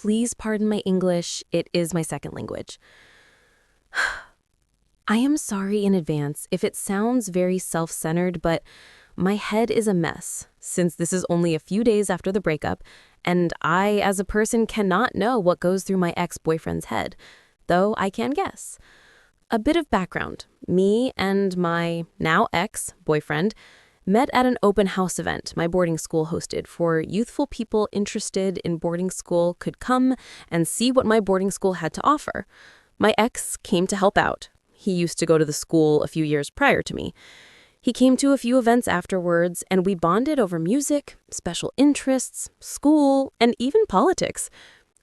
Please pardon my English. It is my second language. I am sorry in advance if it sounds very self-centered, but my head is a mess since this is only a few days after the breakup, and I, as a person, cannot know what goes through my ex-boyfriend's head, though I can guess. A bit of background. Me and my now ex-boyfriend met at an open house event my boarding school hosted for youthful people interested in boarding school could come and see what my boarding school had to offer. My ex came to help out. He used to go to the school a few years prior to me. He came to a few events afterwards, and we bonded over music, special interests, school, and even politics.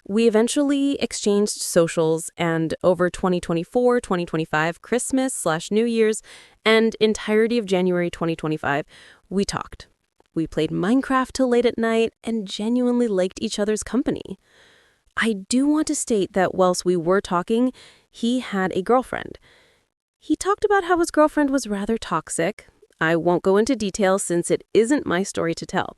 We eventually exchanged socials, and over 2024, 2025, Christmas/New Year's, and entirety of January 2025, we talked. We played Minecraft till late at night and genuinely liked each other's company. I do want to state that whilst we were talking, he had a girlfriend. He talked about how his girlfriend was rather toxic. I won't go into detail since it isn't my story to tell.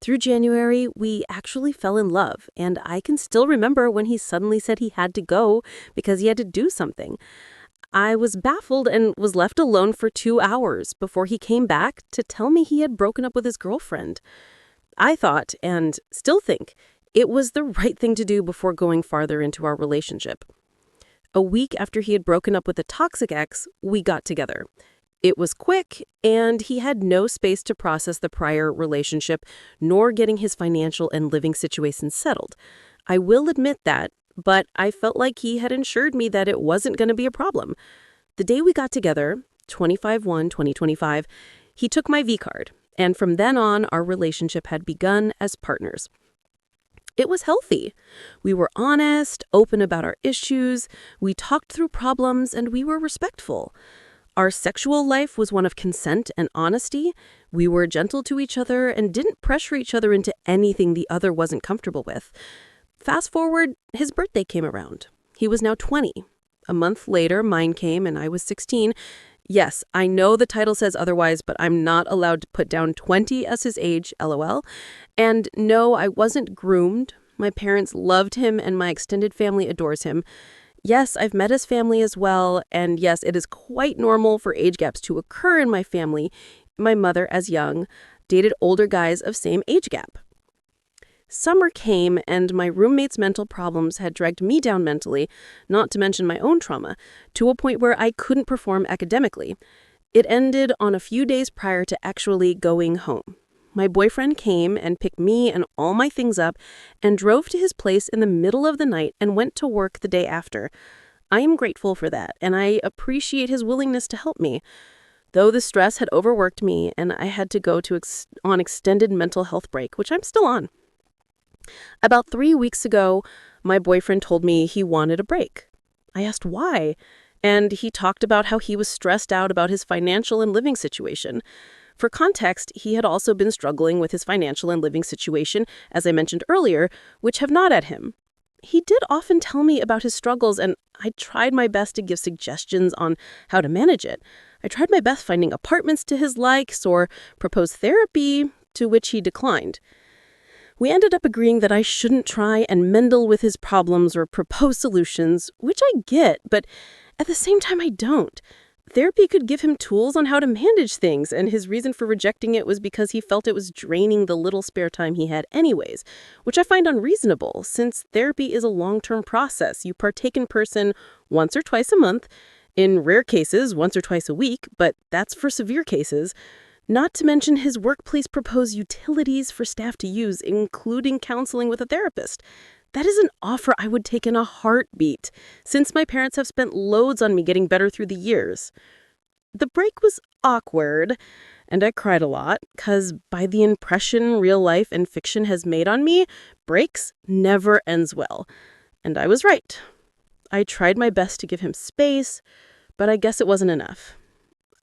Through January, we actually fell in love, and I can still remember when he suddenly said he had to go because he had to do something. I was baffled and was left alone for 2 hours before he came back to tell me he had broken up with his girlfriend. I thought, and still think, it was the right thing to do before going farther into our relationship. A week after he had broken up with a toxic ex, we got together. It was quick, and he had no space to process the prior relationship, nor getting his financial and living situation settled. I will admit that, but I felt like he had assured me that it wasn't going to be a problem. The day we got together, 25/1/2025, he took my V-card, and from then on, our relationship had begun as partners. It was healthy. We were honest, open about our issues, we talked through problems, and we were respectful. Our sexual life was one of consent and honesty. We were gentle to each other and didn't pressure each other into anything the other wasn't comfortable with. Fast forward, his birthday came around. He was now 20. A month later, mine came and I was 16. Yes, I know the title says otherwise, but I'm not allowed to put down 20 as his age, LOL. And no, I wasn't groomed. My parents loved him and my extended family adores him. Yes, I've met his family as well, and yes, it is quite normal for age gaps to occur in my family. My mother, as young, dated older guys of same age gap. Summer came, and my roommate's mental problems had dragged me down mentally, not to mention my own trauma, to a point where I couldn't perform academically. It ended on a few days prior to actually going home. My boyfriend came and picked me and all my things up and drove to his place in the middle of the night and went to work the day after. I am grateful for that, and I appreciate his willingness to help me. Though the stress had overworked me and I had to go on extended mental health break, which I'm still on. About 3 weeks ago, my boyfriend told me he wanted a break. I asked why, and he talked about how he was stressed out about his financial and living situation. For context, he had also been struggling with his financial and living situation, as I mentioned earlier, which have gnawed at him. He did often tell me about his struggles, and I tried my best to give suggestions on how to manage it. I tried my best finding apartments to his likes or proposed therapy, to which he declined. We ended up agreeing that I shouldn't try and meddle with his problems or propose solutions, which I get, but at the same time I don't. Therapy could give him tools on how to manage things, and his reason for rejecting it was because he felt it was draining the little spare time he had anyways, which I find unreasonable, since therapy is a long-term process. You partake in person once or twice a month, in rare cases once or twice a week, but that's for severe cases. Not to mention his workplace proposed utilities for staff to use, including counseling with a therapist. That is an offer I would take in a heartbeat, since my parents have spent loads on me getting better through the years. The break was awkward, and I cried a lot, because by the impression real life and fiction has made on me, breaks never ends well. And I was right. I tried my best to give him space, but I guess it wasn't enough.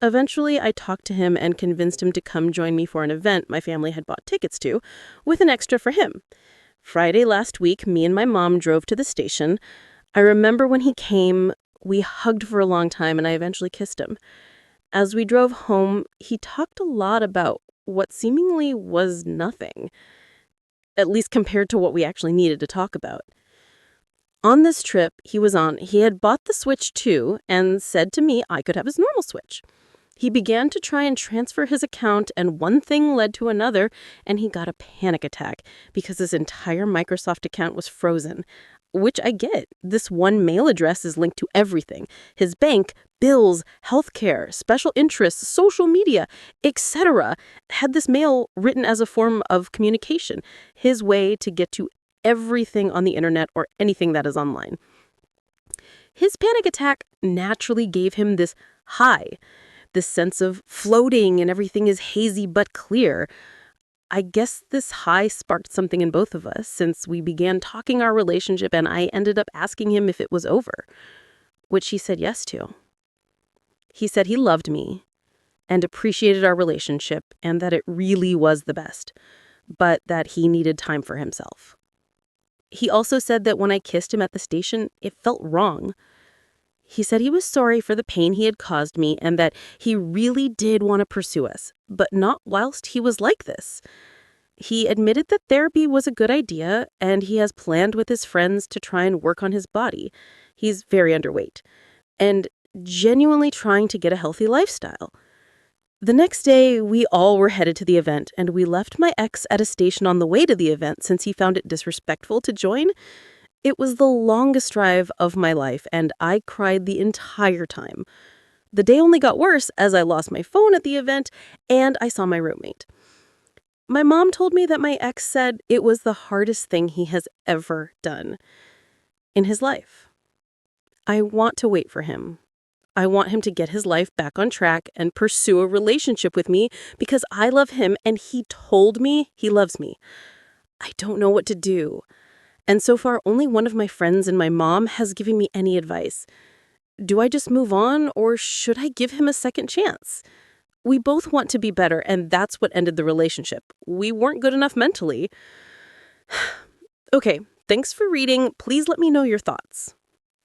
Eventually, I talked to him and convinced him to come join me for an event my family had bought tickets to, with an extra for him. Friday last week, me and my mom drove to the station. I remember when he came, we hugged for a long time and I eventually kissed him. As we drove home, he talked a lot about what seemingly was nothing, at least compared to what we actually needed to talk about. On this trip he was on, he had bought the Switch too and said to me I could have his normal Switch. He began to try and transfer his account, and one thing led to another, and he got a panic attack because his entire Microsoft account was frozen. Which I get. This one mail address is linked to everything: his bank, bills, healthcare, special interests, social media, etc. Had this mail written as a form of communication, his way to get to everything on the internet or anything that is online. His panic attack naturally gave him this high, this sense of floating and everything is hazy but clear. I guess this high sparked something in both of us since we began talking our relationship and I ended up asking him if it was over, which he said yes to. He said he loved me and appreciated our relationship and that it really was the best, but that he needed time for himself. He also said that when I kissed him at the station, it felt wrong. He said he was sorry for the pain he had caused me and that he really did want to pursue us, but not whilst he was like this. He admitted that therapy was a good idea and he has planned with his friends to try and work on his body. He's very underweight and genuinely trying to get a healthy lifestyle. The next day, we all were headed to the event, and we left my ex at a station on the way to the event since he found it disrespectful to join. It was the longest drive of my life, and I cried the entire time. The day only got worse as I lost my phone at the event, and I saw my roommate. My mom told me that my ex said it was the hardest thing he has ever done in his life. I want to wait for him. I want him to get his life back on track and pursue a relationship with me because I love him and he told me he loves me. I don't know what to do. And so far, only one of my friends and my mom has given me any advice. Do I just move on or should I give him a second chance? We both want to be better, and that's what ended the relationship. We weren't good enough mentally. Okay, thanks for reading. Please let me know your thoughts.